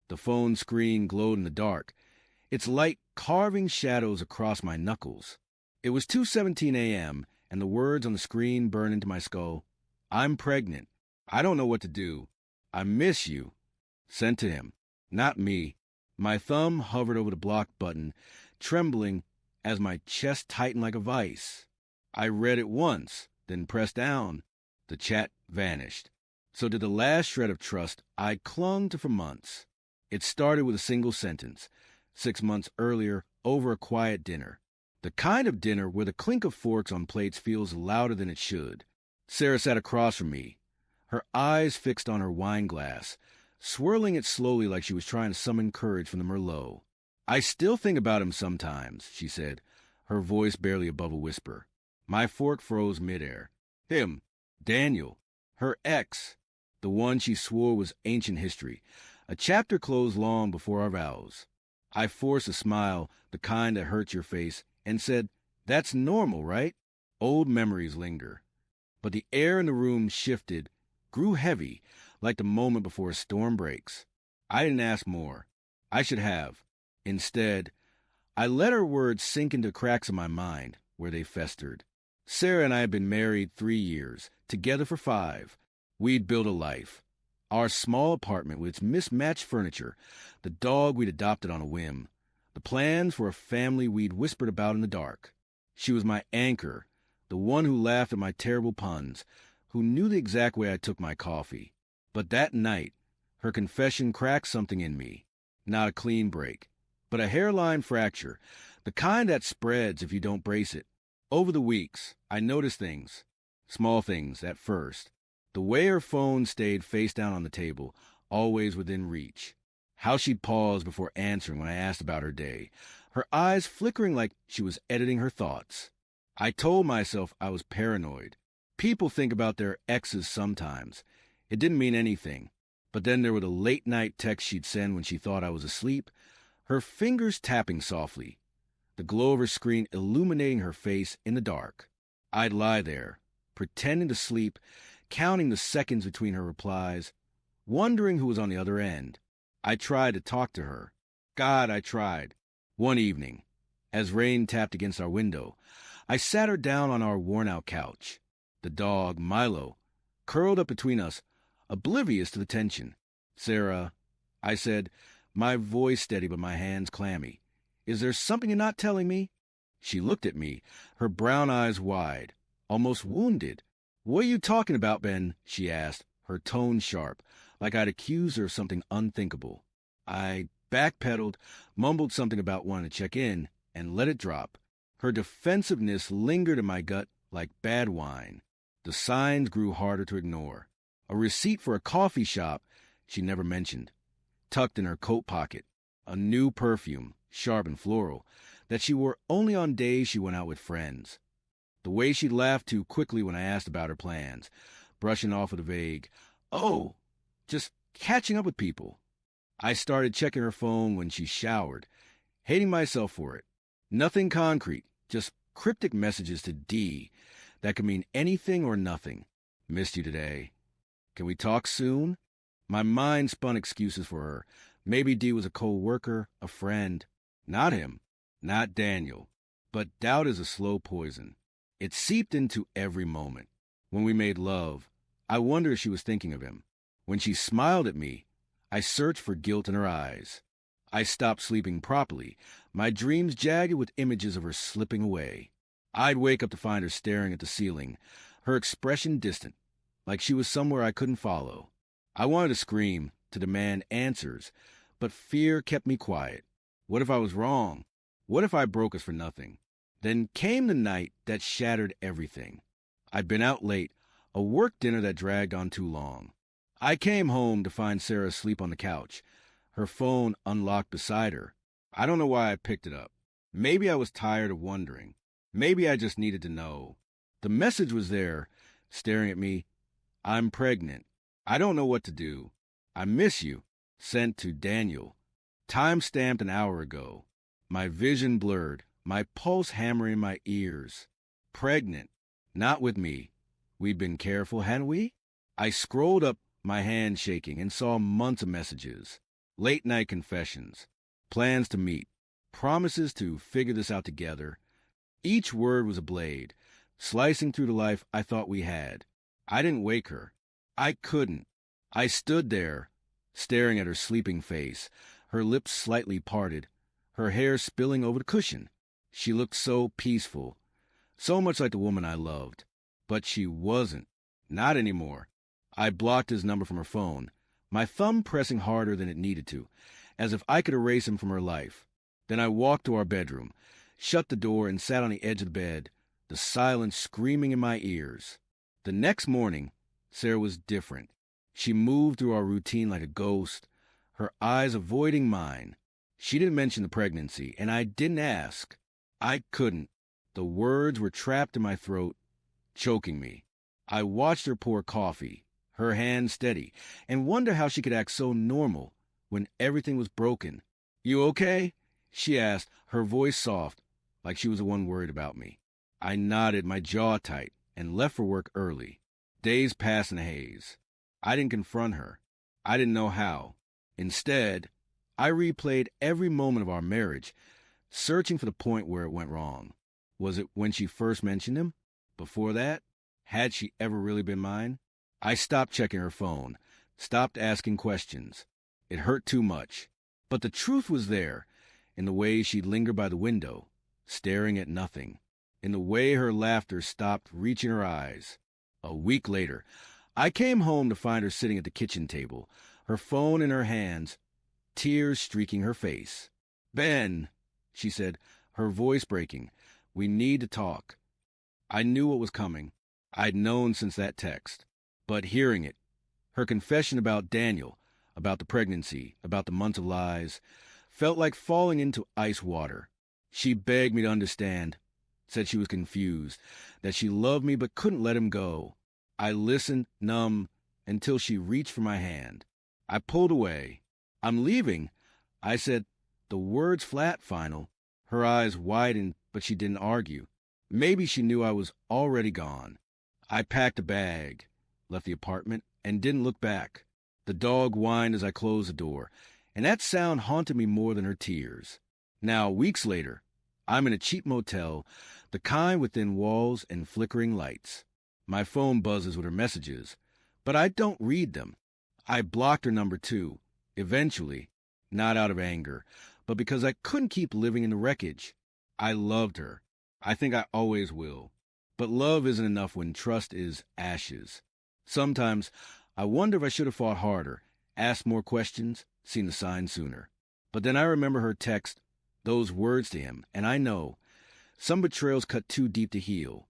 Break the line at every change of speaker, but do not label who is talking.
The phone screen glowed in the dark, its light carving shadows across my knuckles. It was 2:17 a.m., and the words on the screen burned into my skull. I'm pregnant. I don't know what to do. I miss you. Sent to him. Not me. My thumb hovered over the block button, trembling as my chest tightened like a vice. I read it once, then pressed down. The chat vanished. So did the last shred of trust I clung to for months. It started with a single sentence, 6 months earlier, over a quiet dinner. The kind of dinner where the clink of forks on plates feels louder than it should. Sarah sat across from me, her eyes fixed on her wine glass, swirling it slowly like she was trying to summon courage from the Merlot. I still think about him sometimes, she said, her voice barely above a whisper. My fork froze midair. Him, Daniel, her ex, the one she swore was ancient history, a chapter closed long before our vows. I forced a smile, the kind that hurts your face, and said, That's normal, right? Old memories linger. But the air in the room shifted, grew heavy, like the moment before a storm breaks. I didn't ask more. I should have. Instead, I let her words sink into cracks in my mind, where they festered. Sarah and I had been married 3 years, together for 5. We'd built a life. Our small apartment with its mismatched furniture, the dog we'd adopted on a whim, the plans for a family we'd whispered about in the dark. She was my anchor, the one who laughed at my terrible puns, who knew the exact way I took my coffee. But that night, her confession cracked something in me. Not a clean break, but a hairline fracture, the kind that spreads if you don't brace it. Over the weeks, I noticed things, small things at first. The way her phone stayed face down on the table, always within reach. How she'd pause before answering when I asked about her day, her eyes flickering like she was editing her thoughts. I told myself I was paranoid. People think about their exes sometimes. It didn't mean anything. But then there were the late-night texts she'd send when she thought I was asleep, her fingers tapping softly, the glow of her screen illuminating her face in the dark. I'd lie there, pretending to sleep, counting the seconds between her replies, wondering who was on the other end. I tried to talk to her. God, I tried. One evening, as rain tapped against our window, I sat her down on our worn-out couch. The dog, Milo, curled up between us, oblivious to the tension. Sarah, I said, my voice steady but my hands clammy, is there something you're not telling me? She looked at me, her brown eyes wide, almost wounded. What are you talking about, Ben? She asked, her tone sharp, like I'd accused her of something unthinkable. I backpedaled, mumbled something about wanting to check in, and let it drop. Her defensiveness lingered in my gut like bad wine. The signs grew harder to ignore. A receipt for a coffee shop she never mentioned, tucked in her coat pocket. A new perfume, sharp and floral, that she wore only on days she went out with friends. The way she laughed too quickly when I asked about her plans, brushing off with a vague, oh, just catching up with people. I started checking her phone when she showered, hating myself for it. Nothing concrete, just cryptic messages to D that could mean anything or nothing. Missed you today. Can we talk soon? My mind spun excuses for her. Maybe D was a co-worker, a friend. Not him. Not Daniel. But doubt is a slow poison. It seeped into every moment. When we made love, I wondered if she was thinking of him. When she smiled at me, I searched for guilt in her eyes. I stopped sleeping properly, my dreams jagged with images of her slipping away. I'd wake up to find her staring at the ceiling, her expression distant, like she was somewhere I couldn't follow. I wanted to scream, to demand answers, but fear kept me quiet. What if I was wrong? What if I broke us for nothing? Then came the night that shattered everything. I'd been out late, a work dinner that dragged on too long. I came home to find Sarah asleep on the couch, her phone unlocked beside her. I don't know why I picked it up. Maybe I was tired of wondering. Maybe I just needed to know. The message was there, staring at me. I'm pregnant. I don't know what to do. I miss you. Sent to Daniel. Time stamped an hour ago. My vision blurred, my pulse hammering in my ears. Pregnant. Not with me. We'd been careful, hadn't we? I scrolled up, my hand shaking, and saw months of messages. Late-night confessions, plans to meet, promises to figure this out together. Each word was a blade, slicing through the life I thought we had. I didn't wake her. I couldn't. I stood there, staring at her sleeping face, her lips slightly parted, her hair spilling over the cushion. She looked so peaceful, so much like the woman I loved. But she wasn't. Not anymore. I blocked his number from her phone, my thumb pressing harder than it needed to, as if I could erase him from her life. Then I walked to our bedroom, shut the door, and sat on the edge of the bed, the silence screaming in my ears. The next morning, Sarah was different. She moved through our routine like a ghost, her eyes avoiding mine. She didn't mention the pregnancy, and I didn't ask. I couldn't. The words were trapped in my throat, choking me. I watched her pour coffee, her hand steady, and wonder how she could act so normal when everything was broken. "You okay?" she asked, her voice soft, like she was the one worried about me. I nodded, my jaw tight, and left for work early. Days passed in a haze. I didn't confront her. I didn't know how. Instead, I replayed every moment of our marriage, searching for the point where it went wrong. Was it when she first mentioned him? Before that? Had she ever really been mine? I stopped checking her phone, stopped asking questions. It hurt too much. But the truth was there, in the way she'd linger by the window, staring at nothing, in the way her laughter stopped reaching her eyes. A week later, I came home to find her sitting at the kitchen table, her phone in her hands, tears streaking her face. "Ben," she said, her voice breaking, "we need to talk." I knew what was coming. I'd known since that text. But hearing it, her confession about Daniel, about the pregnancy, about the months of lies, felt like falling into ice water. She begged me to understand, said she was confused, that she loved me but couldn't let him go. I listened, numb, until she reached for my hand. I pulled away. "I'm leaving," I said, the words flat, final. Her eyes widened, but she didn't argue. Maybe she knew I was already gone. I packed a bag, left the apartment, and didn't look back. The dog whined as I closed the door, and that sound haunted me more than her tears. Now, weeks later, I'm in a cheap motel, the kind with thin walls and flickering lights. My phone buzzes with her messages, but I don't read them. I blocked her number too, eventually, not out of anger, but because I couldn't keep living in the wreckage. I loved her. I think I always will. But love isn't enough when trust is ashes. Sometimes I wonder if I should have fought harder, asked more questions, seen the signs sooner. But then I remember her text, those words to him, and I know some betrayals cut too deep to heal.